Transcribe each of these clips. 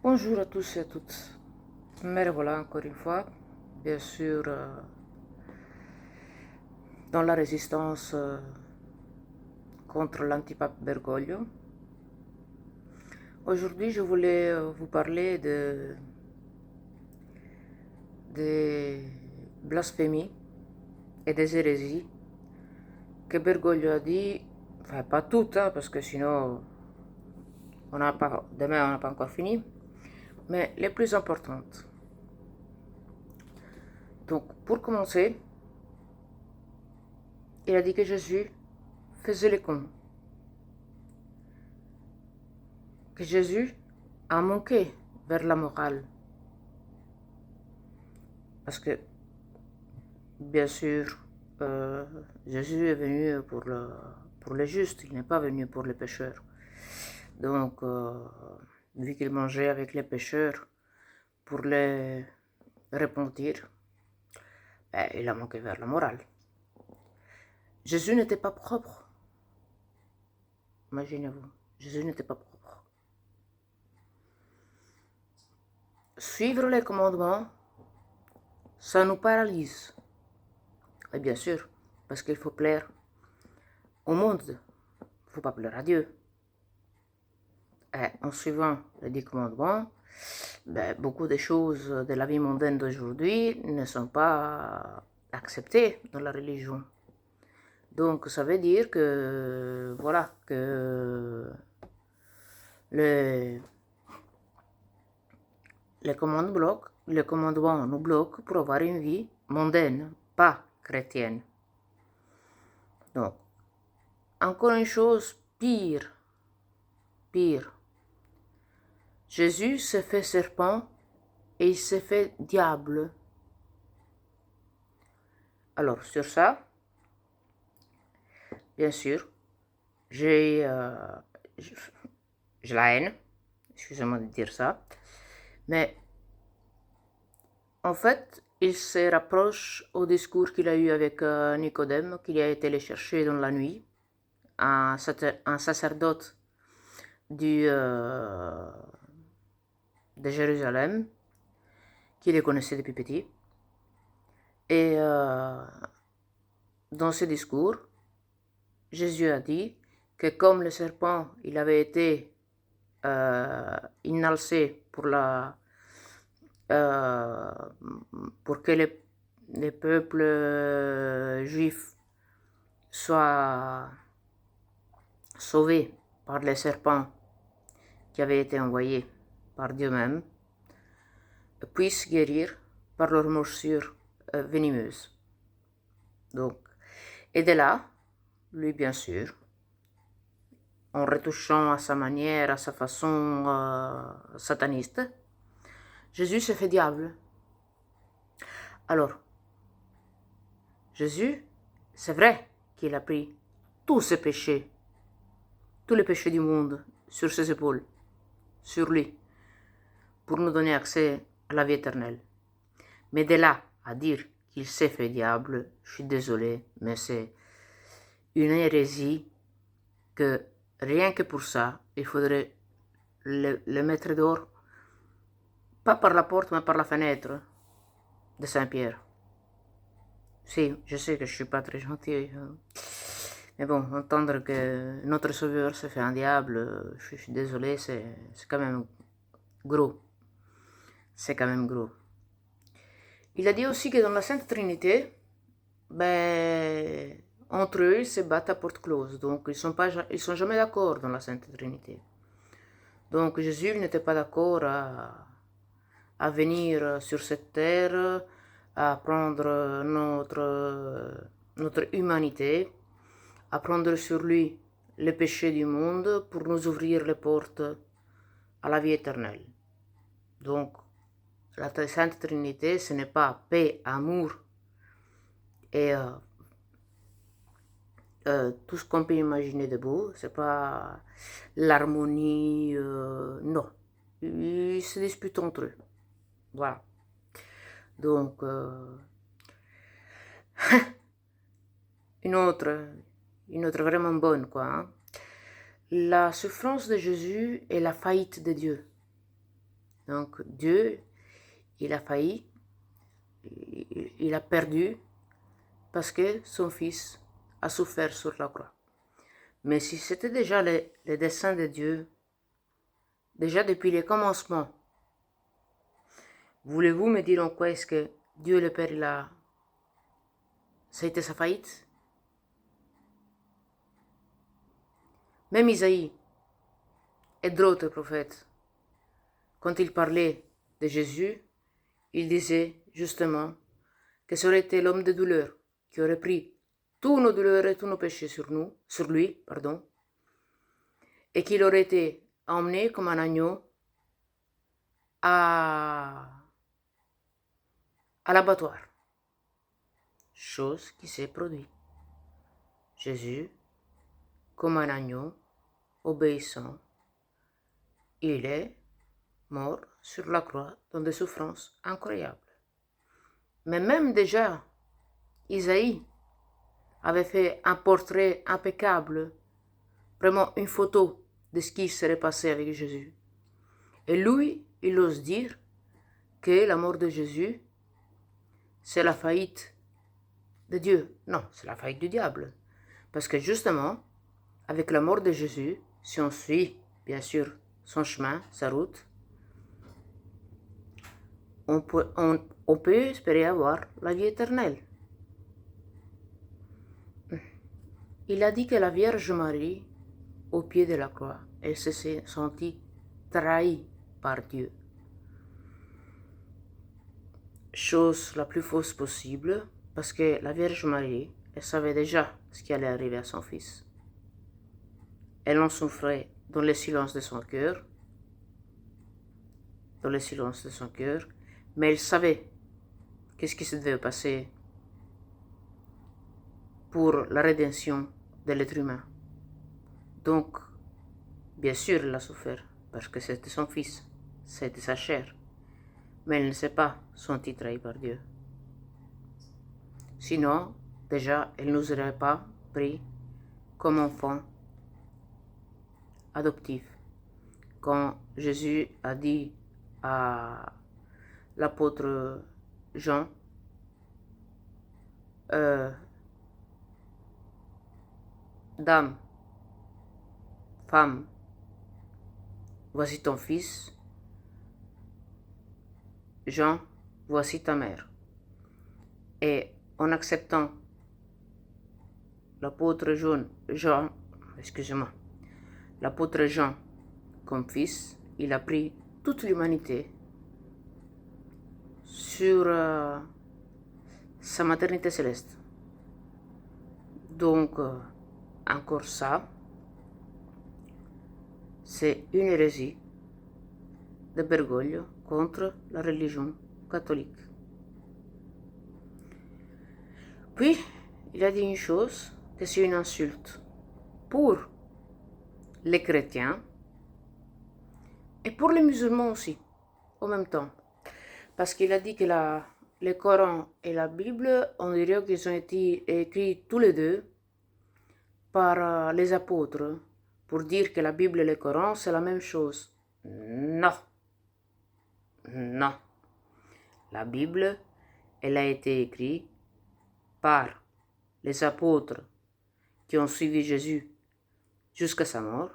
Bonjour à tous et à toutes. Me revoilà encore une fois, bien sûr, dans la résistance contre l'antipape Bergoglio. Aujourd'hui, je voulais vous parler des blasphémies et des hérésies que Bergoglio a dit, enfin pas toutes, hein, parce que sinon, demain on n'a pas encore fini, mais les plus importantes. Donc, pour commencer, il a dit que Jésus faisait les cons, que Jésus a manqué vers la morale. Parce que, bien sûr, Jésus est venu pour les justes, il n'est pas venu pour les pécheurs. Donc, vu qu'il mangeait avec les pécheurs pour les repentir, ben, il a manqué vers la morale. Jésus n'était pas propre. Imaginez-vous, Jésus n'était pas propre. Suivre les commandements, ça nous paralyse. Et bien sûr, parce qu'il faut plaire au monde, il ne faut pas plaire à Dieu. Et en suivant les 10 commandements, ben, beaucoup de choses de la vie mondaine d'aujourd'hui ne sont pas acceptées dans la religion. Donc ça veut dire que, voilà, que les commandements nous bloquent pour avoir une vie mondaine, pas chrétienne. Donc, encore une chose pire. Jésus s'est fait serpent et il s'est fait diable. Alors, sur ça, bien sûr, j'ai la haine, excusez-moi de dire ça, mais en fait, il se rapproche au discours qu'il a eu avec Nicodème, qu'il a été le chercher dans la nuit, un sacerdote de Jérusalem, qui les connaissait depuis petit. Et dans ce discours, Jésus a dit que comme le serpent, il avait été inalcé pour que les peuples juifs soient sauvés par les serpents qui avaient été envoyés par Dieu même, puissent guérir par leurs morsures venimeuses. Donc, et de là, lui bien sûr, en retouchant à sa manière, à sa façon sataniste, Jésus se fait diable. Alors, Jésus, c'est vrai qu'il a pris tous ses péchés, tous les péchés du monde sur ses épaules, sur lui, pour nous donner accès à la vie éternelle. Mais de là à dire qu'il s'est fait diable, je suis désolé, mais c'est une hérésie que rien que pour ça, il faudrait le mettre dehors, pas par la porte, mais par la fenêtre de Saint-Pierre. Si, je sais que je suis pas très gentil, mais bon, entendre que notre Sauveur se fait un diable, je suis désolé, c'est quand même gros. C'est quand même gros. Il a dit aussi que dans la Sainte Trinité, ben, entre eux, ils se battent à porte close. Donc, ils sont jamais d'accord dans la Sainte Trinité. Donc, Jésus n'était pas d'accord à venir sur cette terre, à prendre notre humanité, à prendre sur lui le péché du monde pour nous ouvrir les portes à la vie éternelle. Donc, la Sainte Trinité, ce n'est pas paix, amour et tout ce qu'on peut imaginer de beau, c'est pas l'harmonie, non. Ils se disputent entre eux. Voilà. Donc, une autre vraiment bonne, quoi. Hein. La souffrance de Jésus est la faillite de Dieu. Donc Dieu, il a failli, il a perdu parce que son fils a souffert sur la croix. Mais si c'était déjà le dessein de Dieu, déjà depuis le commencement, voulez-vous me dire en quoi est-ce que Dieu le Père, ça a été sa faillite? Même Isaïe et d'autres prophètes, quand ils parlaient de Jésus, ils disaient justement que ça aurait été l'homme de douleur qui aurait pris tous nos douleurs et tous nos péchés sur lui, et qu'il aurait été emmené comme un agneau à l'abattoir. Chose qui s'est produite. Jésus, comme un agneau, obéissant, il est mort sur la croix dans des souffrances incroyables. Mais même déjà, Isaïe avait fait un portrait impeccable, vraiment une photo de ce qui serait passé avec Jésus. Et lui, il ose dire que la mort de Jésus, c'est la faillite de Dieu. Non, c'est la faillite du diable. Parce que justement, avec la mort de Jésus, si on suit, bien sûr, son chemin, sa route, on peut espérer avoir la vie éternelle. Il a dit que la Vierge Marie, au pied de la croix, elle s'est sentie trahie par Dieu. Chose la plus fausse possible, parce que la Vierge Marie, elle savait déjà ce qui allait arriver à son fils. Elle en souffrait dans le silence de son cœur, mais elle savait qu'est-ce qui se devait passer pour la rédemption de l'être humain. Donc, bien sûr, elle a souffert, parce que c'était son fils, c'était sa chair, mais elle ne s'est pas sentie trahie par Dieu. Sinon, déjà, elle ne nous aurait pas pris comme enfant adoptif. Quand Jésus a dit à l'apôtre Jean, dame, femme, voici ton fils, Jean, voici ta mère. Et en acceptant l'apôtre Jean comme fils, il a pris toute l'humanité sur sa maternité céleste. Donc, encore ça, c'est une hérésie de Bergoglio contre la religion catholique. Puis, il a dit une chose, que c'est une insulte pour les chrétiens et pour les musulmans aussi, en même temps. Parce qu'il a dit que le Coran et la Bible, on dirait qu'ils ont été écrits tous les deux par les apôtres pour dire que la Bible et le Coran, c'est la même chose. Non. Non. La Bible, elle a été écrite par les apôtres qui ont suivi Jésus jusqu'à sa mort,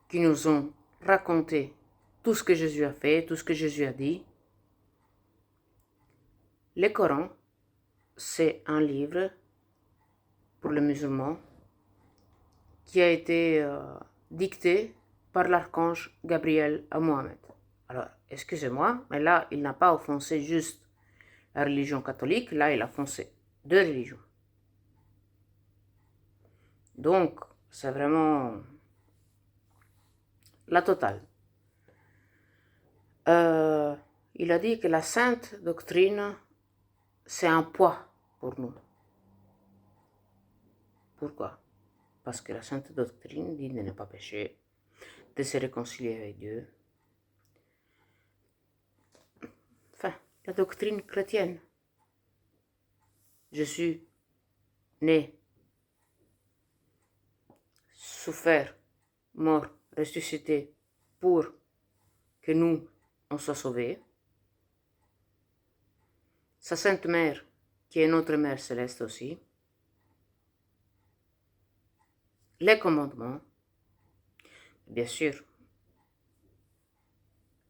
qui nous ont raconté tout ce que Jésus a fait, tout ce que Jésus a dit. Le Coran, c'est un livre pour les musulmans qui a été dicté par l'archange Gabriel à Mohammed. Alors, excusez-moi, mais là, il n'a pas offensé juste la religion catholique, là, il a offensé deux religions. Donc, c'est vraiment la totale. Il a dit que la sainte doctrine, c'est un poids pour nous. Pourquoi? Parce que la sainte doctrine dit de ne pas pécher, de se réconcilier avec Dieu. Enfin, la doctrine chrétienne. Jésus, né, souffert, mort, ressuscité pour que nous, on soit sauvés. Sa Sainte Mère, qui est notre Mère Céleste aussi. Les commandements, bien sûr.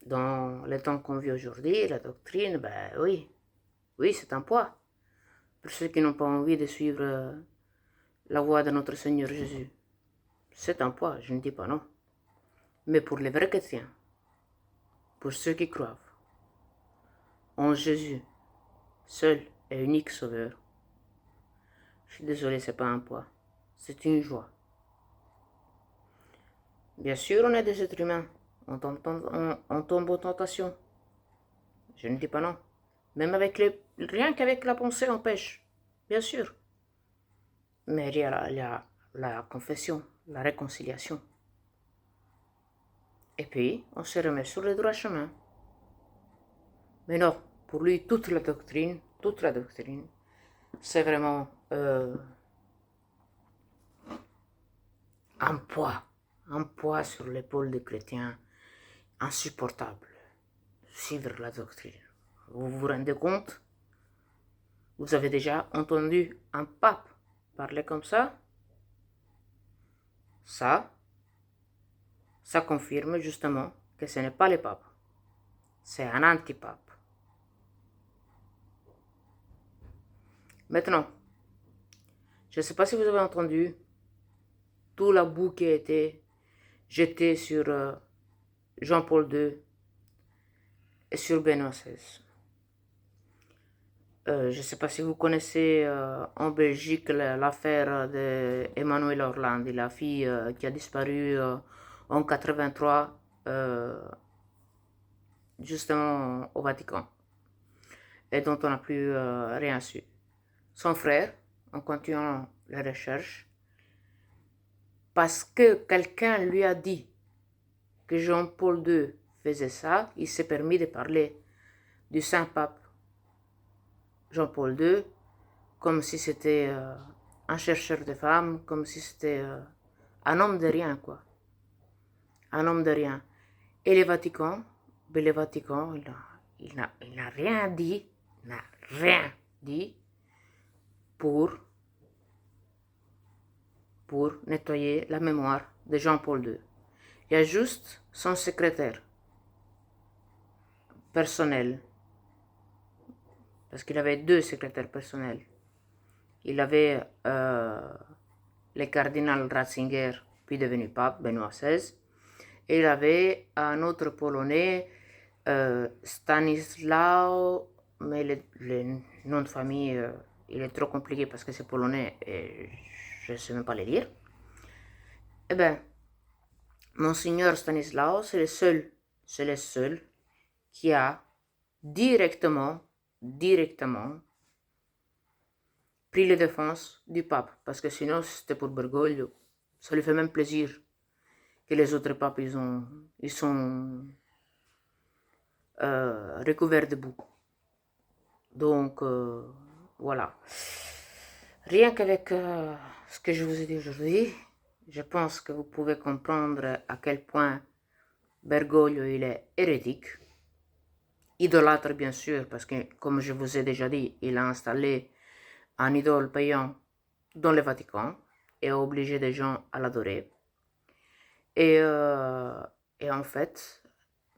Dans les temps qu'on vit aujourd'hui, la doctrine, ben oui, c'est un poids. Pour ceux qui n'ont pas envie de suivre la voie de notre Seigneur Jésus, c'est un poids, je ne dis pas non. Mais pour les vrais chrétiens, pour ceux qui croient en Jésus, seul et unique Sauveur, je suis désolé, c'est pas un poids, c'est une joie. Bien sûr, on est des êtres humains, on tombe en tentation. Je ne dis pas non. Même rien qu'avec la pensée, on pêche, bien sûr. Mais il y a la confession, la réconciliation. Et puis, on se remet sur le droit chemin. Mais non, pour lui, toute la doctrine, c'est vraiment un poids sur l'épaule des chrétiens insupportable. Suivre la doctrine. Vous vous rendez compte? Vous avez déjà entendu un pape parler comme ça? Ça confirme justement que ce n'est pas le pape. C'est un antipape. Maintenant, je ne sais pas si vous avez entendu tout la boue qui a été jetée sur Jean-Paul II et sur Benoît XVI. Je ne sais pas si vous connaissez en Belgique l'affaire d'Emmanuel Orlandi, la fille qui a disparu en 83, justement au Vatican, et dont on n'a plus rien su. Son frère, en continuant les recherches, parce que quelqu'un lui a dit que Jean-Paul II faisait ça, il s'est permis de parler du Saint-Pape Jean-Paul II comme si c'était un chercheur de femmes, comme si c'était un homme de rien, quoi. Un homme de rien. Et le Vatican, il n'a rien dit pour nettoyer la mémoire de Jean-Paul II. Il y a juste son secrétaire personnel, parce qu'il avait 2 secrétaires personnels. Il avait le cardinal Ratzinger, puis devenu pape, Benoît XVI, et il avait un autre Polonais, Stanislaw, mais le nom de famille, il est trop compliqué parce que c'est polonais et je ne sais même pas le lire. Eh bien, Monseigneur Stanislaw, c'est le seul qui a directement pris les défenses du pape, parce que sinon c'était pour Bergoglio. Ça lui fait même plaisir que les autres papes ils sont recouverts de boue. Donc voilà. Rien qu'avec ce que je vous ai dit aujourd'hui, je pense que vous pouvez comprendre à quel point Bergoglio il est hérétique, idolâtre bien sûr, parce que comme je vous ai déjà dit, il a installé un idole payant dans le Vatican et a obligé des gens à l'adorer. Et en fait,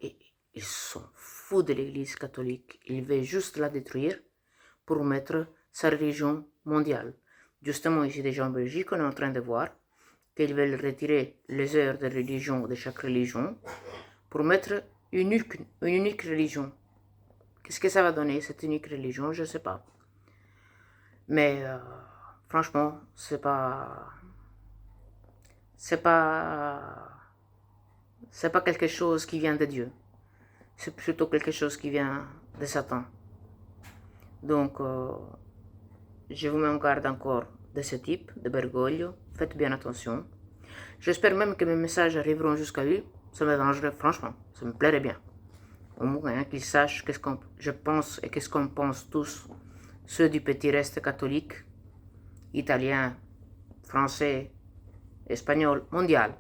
ils sont fous de l'Église catholique. Ils veulent juste la détruire pour mettre sa religion mondiale. Justement, ici déjà en Belgique, on est en train de voir qu'ils veulent retirer les heures de religion de chaque religion pour mettre une unique religion. Qu'est-ce que ça va donner, cette unique religion? Je ne sais pas. Mais franchement, c'est pas quelque chose qui vient de Dieu. C'est plutôt quelque chose qui vient de Satan. Donc, je vous mets en garde encore de ce type, de Bergoglio. Faites bien attention. J'espère même que mes messages arriveront jusqu'à lui. Ça m'arrangerait, franchement. Ça me plairait bien. Au moins qu'il sache qu'est-ce qu'on je pense et qu'est-ce qu'on pense tous, ceux du petit reste catholique, italien, français, espagnol, mondial.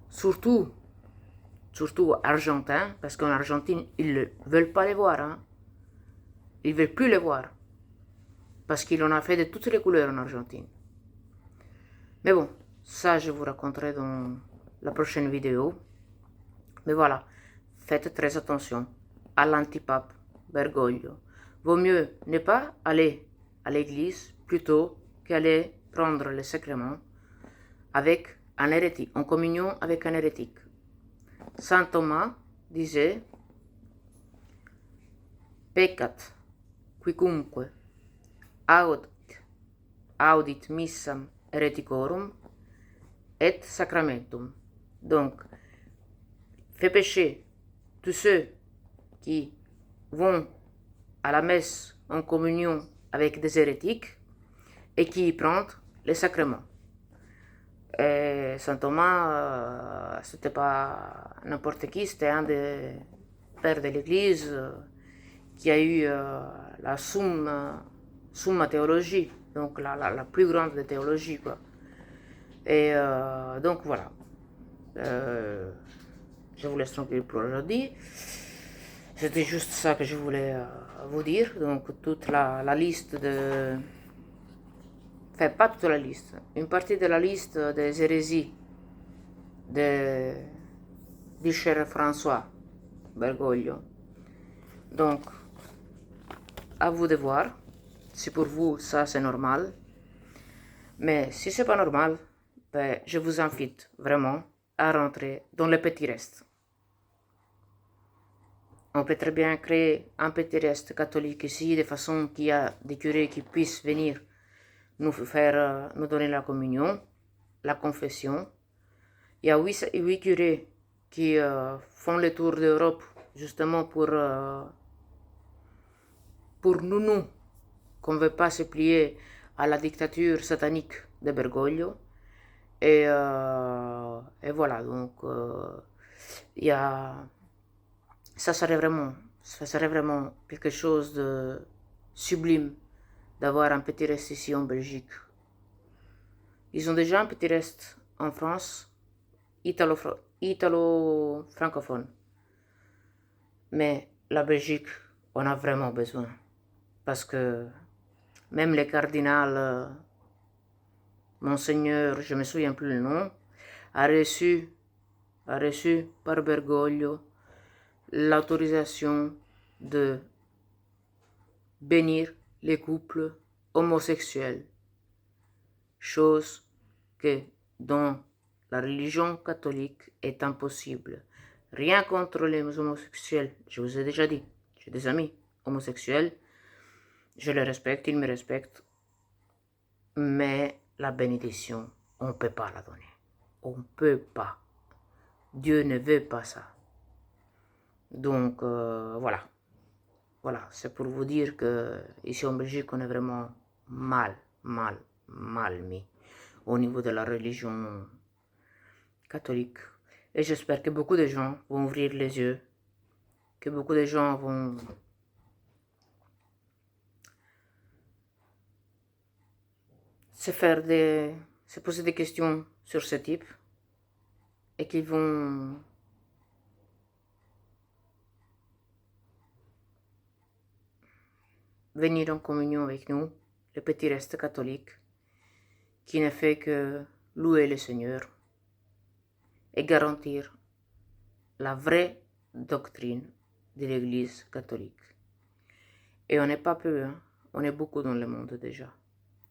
Surtout surtout argentins, parce qu'en Argentine, ils ne veulent pas les voir. Hein. Ils ne veulent plus les voir. Parce qu'il en a fait de toutes les couleurs en Argentine. Mais bon, ça je vous raconterai dans la prochaine vidéo. Mais voilà, faites très attention à l'antipape Bergoglio. Vaut mieux ne pas aller à l'église plutôt qu'aller prendre le sacrement avec un hérétique, en communion avec un hérétique. Saint Thomas disait Peccat quicumque audit missam hereticorum et sacramentum. Donc, fait pécher tous ceux qui vont à la messe en communion avec des hérétiques et qui y prennent les sacrements. Et Saint Thomas, c'était pas n'importe qui, c'était un des pères de l'Église qui a eu la summa théologie, donc la plus grande de théologie, quoi. Et donc voilà. Je vous laisse tranquille pour aujourd'hui. C'était juste ça que je voulais vous dire. Donc toute la liste de... Enfin, pas toute la liste. Une partie de la liste des hérésies du cher François Bergoglio. Donc, à vous de voir. Si pour vous, ça c'est normal. Mais si c'est pas normal, ben, je vous invite vraiment à rentrer dans le petit reste. On peut très bien créer un petit reste catholique ici, de façon qu'il y a des curés qui puissent venir nous donner la communion, la confession. Il y a 8 curés qui font le tour d'Europe justement pour nous, qu'on ne veut pas se plier à la dictature satanique de Bergoglio. Et voilà, donc il y a... ça serait vraiment quelque chose de sublime d'avoir un petit reste ici en Belgique. Ils ont déjà un petit reste en France, italo-francophone. Mais la Belgique, on a vraiment besoin. Parce que même les cardinals, Monseigneur, je ne me souviens plus le nom, a reçu par Bergoglio l'autorisation de bénir les couples homosexuels, chose que dans la religion catholique est impossible. Rien contre les homosexuels, je vous ai déjà dit, j'ai des amis homosexuels, je les respecte, ils me respectent, mais la bénédiction, on ne peut pas la donner. On ne peut pas. Dieu ne veut pas ça. Donc, voilà. Voilà, c'est pour vous dire que ici en Belgique, on est vraiment mal mis au niveau de la religion catholique. Et j'espère que beaucoup de gens vont ouvrir les yeux, que beaucoup de gens vont se poser des questions sur ce type et qu'ils vont venir en communion avec nous, le petit reste catholique, qui ne fait que louer le Seigneur et garantir la vraie doctrine de l'Église catholique. Et on n'est pas peu, hein? On est beaucoup dans le monde déjà.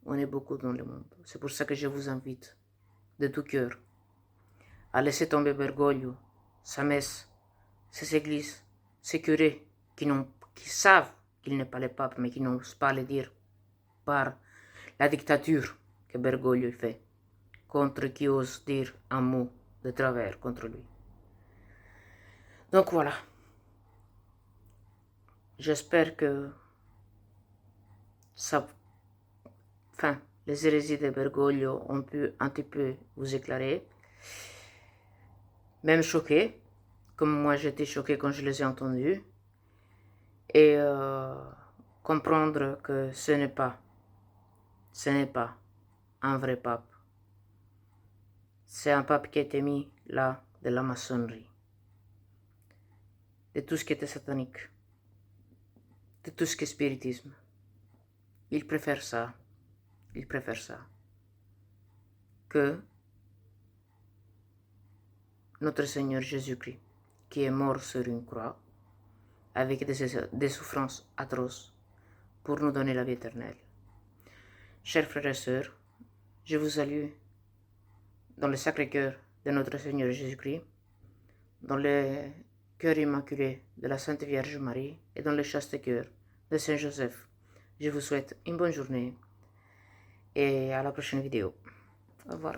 On est beaucoup dans le monde. C'est pour ça que je vous invite de tout cœur à laisser tomber Bergoglio, sa messe, ses églises, ses curés qui savent qu'il n'est pas le pape, mais qui n'osent pas le dire par la dictature que Bergoglio fait, contre qui ose dire un mot de travers contre lui. Donc voilà. J'espère que les hérésies de Bergoglio ont pu un petit peu vous éclairer, même choquer, comme moi j'étais choqué quand je les ai entendus, et comprendre que ce n'est pas un vrai pape. C'est un pape qui a été mis là de la maçonnerie. de tout ce qui était satanique, de tout ce qui est spiritisme. Ils préfèrent ça que notre Seigneur Jésus-Christ, qui est mort sur une croix, avec des souffrances atroces, pour nous donner la vie éternelle. Chers frères et sœurs, je vous salue dans le Sacré-Cœur de notre Seigneur Jésus-Christ, dans le cœur immaculé de la Sainte Vierge Marie et dans le chaste cœur de Saint Joseph. Je vous souhaite une bonne journée et à la prochaine vidéo. Au revoir.